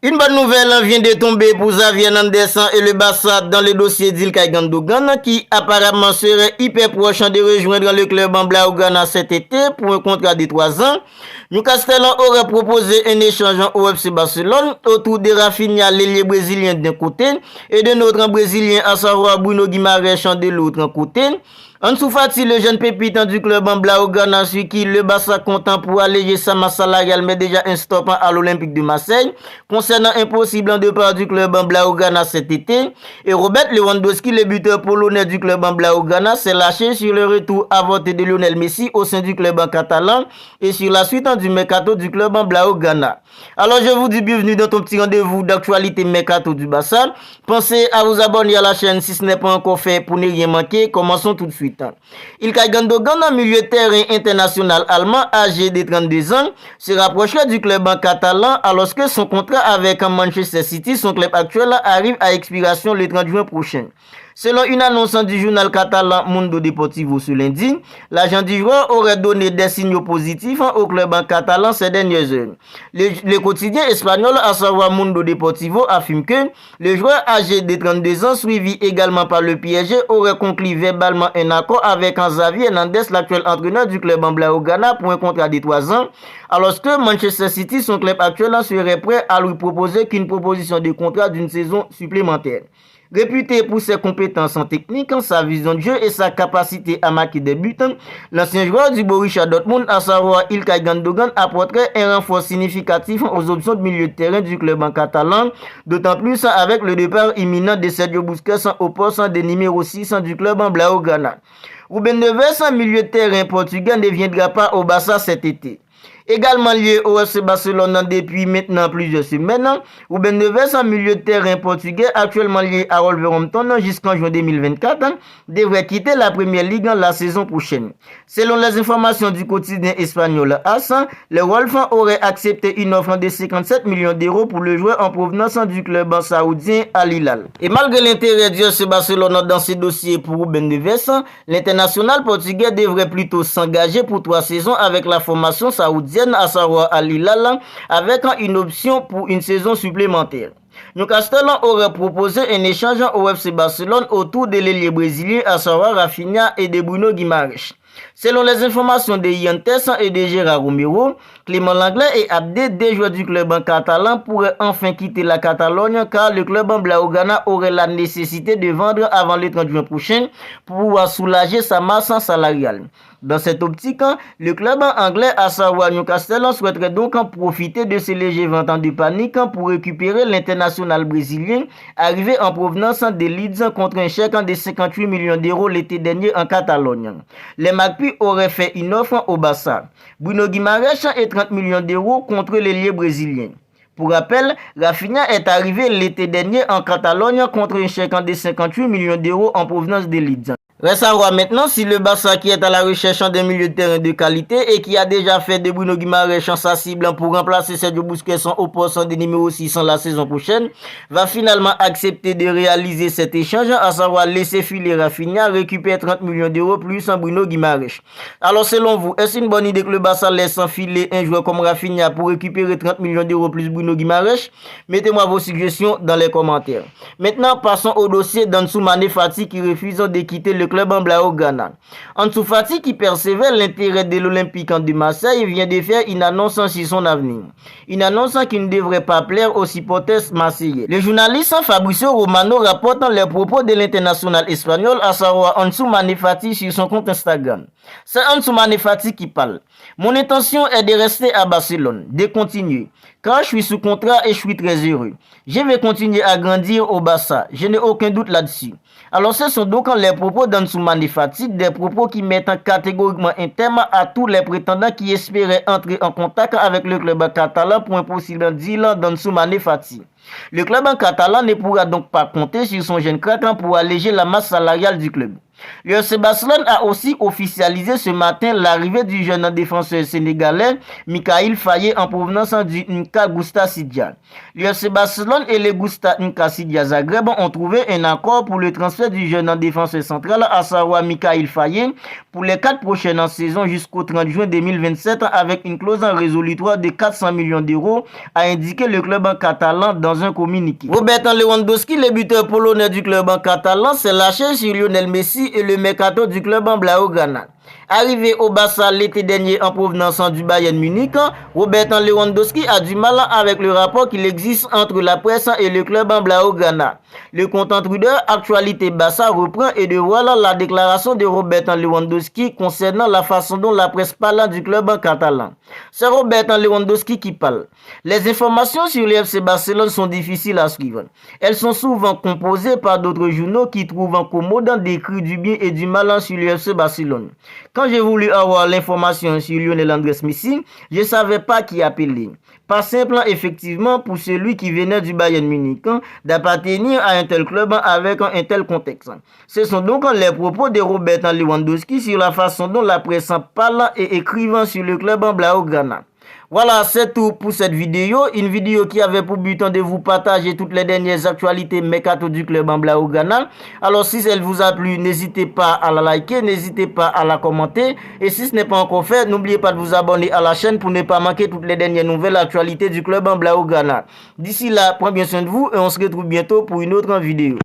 Une bonne nouvelle vient de tomber pour Xavier Hernandez et le Barça dans le dossier d'Ilkay Gundogan qui apparemment serait hyper proche de rejoindre le club en Blaugrana cet été pour un contrat de 3 ans. Newcastle aurait proposé un échange au FC Barcelone autour de Rafinha, l'ailier brésilien d'un côté, et de notre brésilien à savoir Bruno Guimaraes de l'autre côté. Ansu Fati, le jeune pépite du club en Blaugrana, sur qui le Barça comptant pour alléger sa masse salariale, mais déjà un stop à l'Olympique de Marseille, concernant un possible départ du club en Blaugrana cet été. Et Robert Lewandowski, le buteur polonais du club en Blaugrana, s'est lâché sur le retour à voter de Lionel Messi au sein du club en catalan et sur la suite du mercato du club en Blaugrana. Alors je vous dis bienvenue dans ton petit rendez-vous d'actualité mercato du Barça. Pensez à vous abonner à la chaîne si ce n'est pas encore fait pour ne rien manquer. Commençons tout de suite. Ilkay Gundogan, un milieu de terrain international allemand âgé de 32 ans, se rapprochera du club en catalan alors que son contrat avec Manchester City, son club actuel, arrive à expiration le 30 juin prochain. Selon une annonce du journal catalan Mundo Deportivo ce lundi, l'agent du joueur aurait donné des signaux positifs au club en catalan ces dernières heures. Le quotidien espagnol, à savoir Mundo Deportivo, affirme que le joueur âgé de 32 ans, suivi également par le PSG, aurait conclu verbalement un accord avec Xavier Hernandez, l'actuel entraîneur du club en Blaugrana, pour un contrat de 3 ans, alors que Manchester City, son club actuel, serait prêt à lui proposer qu'une proposition de contrat d'une saison supplémentaire. Réputé pour ses compétences en technique, sa vision de jeu et sa capacité à marquer des buts, l'ancien joueur du Borussia Dortmund, à savoir Ilkay Gundogan, apporterait un renfort significatif aux options de milieu de terrain du club en catalan, d'autant plus avec le départ imminent de Sergio Busquets au poste de numéro 6 du club en Blaugrana. Ruben Neves, milieu de terrain portugais, ne viendra pas au Barça cet été. Également lié au FC Barcelone depuis maintenant plusieurs semaines, Ruben Neves, un milieu de terrain portugais actuellement lié à Wolverhampton jusqu'en juin 2024, devrait quitter la Première Ligue la saison prochaine. Selon les informations du quotidien espagnol AS, les Wolves auraient accepté une offre de 57 millions d'euros pour le joueur en provenance du club saoudien Al Hilal. Et malgré l'intérêt du FC Barcelone dans ce dossier pour Ruben Neves, l'international portugais devrait plutôt s'engager pour 3 saisons avec la formation saoudienne, à savoir Al Hilal, avec une option pour une saison supplémentaire. Newcastle aurait proposé un échange au FC Barcelone autour de l'ailier brésilien, à savoir Rafinha et de Bruno Guimaraes. Selon les informations de Yantes et de Gérard Romero, Clément Lenglet et Abdé, deux joueurs du club en catalan, pourraient enfin quitter la Catalogne car le club en Blaugrana aurait la nécessité de vendre avant le 30 juin prochain pour pouvoir soulager sa masse salariale. Dans cette optique, le club anglais, à savoir Newcastle, souhaiterait donc profiter de ces légers ventes de panique pour récupérer l'international brésilien arrivé en provenance de Leeds contre un chèque de 58 millions d'euros l'été dernier en Catalogne. Les Magpies auraient fait une offre au Barça. Bruno Guimaraes et 30 millions d'euros contre l'ailier brésilien. Pour rappel, Rafinha est arrivé l'été dernier en Catalogne contre un chèque de 58 millions d'euros en provenance de Leeds. Reste à voir maintenant si le Barça, qui est à la recherche d'un milieu de terrain de qualité et qui a déjà fait de Bruno Guimaraes sa cible pour remplacer Sergio Busquets au poste de numéro 6 la saison prochaine, va finalement accepter de réaliser cet échange, à savoir laisser filer Rafinha, récupérer 30 millions d'euros plus en Bruno Guimaraes. Alors selon vous, est-ce une bonne idée que le Barça laisse filer un joueur comme Rafinha pour récupérer 30 millions d'euros plus Bruno Guimaraes? Mettez-moi vos suggestions dans les commentaires. Maintenant, passons au dossier d'Ansu Fati qui refuse de quitter le club en Blaugrana. Ansu Fati, qui percevait l'intérêt de l'Olympique de Marseille, vient de faire une annonce sur son avenir. Une annonce qui ne devrait pas plaire aux supporters marseillais. Le journaliste Fabrizio Romano rapporte les propos de l'international espagnol, à savoir Ansu Fati, sur son compte Instagram. C'est Ansu Fati qui parle. Mon intention est de rester à Barcelone, de continuer. Car je suis sous contrat et je suis très heureux. Je vais continuer à grandir au Barça. Je n'ai aucun doute là-dessus. Alors ce sont donc les propos d'Ansu Fati, des propos qui mettent catégoriquement un terme à tous les prétendants qui espéraient entrer en contact avec le club catalan pour un possible deal d'Ansu Fati. Le club catalan ne pourra donc pas compter sur son jeune crack pour alléger la masse salariale du club. Le FC Barcelone a aussi officialisé ce matin l'arrivée du jeune défenseur sénégalais Mikayil Faye en provenance du NK Gusta Sidia. Le FC Barcelone et le Gusta NK Sidia Zagreb ont trouvé un accord pour le transfert du jeune défenseur central, à savoir Mikayil Faye, pour les 4 prochaines saisons jusqu'au 30 juin 2027 avec une clause en résolutoire de 400 millions d'euros, a indiqué le club en catalan dans un communiqué. Robert Lewandowski, le buteur polonais du club en catalan, s'est lâché sur Lionel Messi et le mercato du club en Blaugrana. Arrivé au Barça l'été dernier en provenance du Bayern Munich, Robert Lewandowski a du mal avec le rapport qu'il existe entre la presse et le club en Blaugrana. Le compte Twitter Actualité Barça reprend et dévoile la déclaration de Robert Lewandowski concernant la façon dont la presse parle du club en catalan. C'est Robert Lewandowski qui parle. Les informations sur le FC Barcelone sont difficiles à suivre. Elles sont souvent composées par d'autres journaux qui trouvent incommodant d'écrire du bien et du mal sur le FC Barcelone. Quand j'ai voulu avoir l'information sur Lionel Andrés Messi, je ne savais pas qui appeler. Pas simple effectivement pour celui qui venait du Bayern Munich d'appartenir à un tel club avec un tel contexte. Ce sont donc les propos de Robert Lewandowski sur la façon dont la presse parle et écrivant sur le club en Blaugrana. Voilà, c'est tout pour cette vidéo. Une vidéo qui avait pour but de vous partager toutes les dernières actualités mercato du club en Blaugrana. Alors, si elle vous a plu, n'hésitez pas à la liker, n'hésitez pas à la commenter. Et si ce n'est pas encore fait, n'oubliez pas de vous abonner à la chaîne pour ne pas manquer toutes les dernières nouvelles actualités du club en Blaugrana. D'ici là, prenez bien soin de vous et on se retrouve bientôt pour une autre vidéo.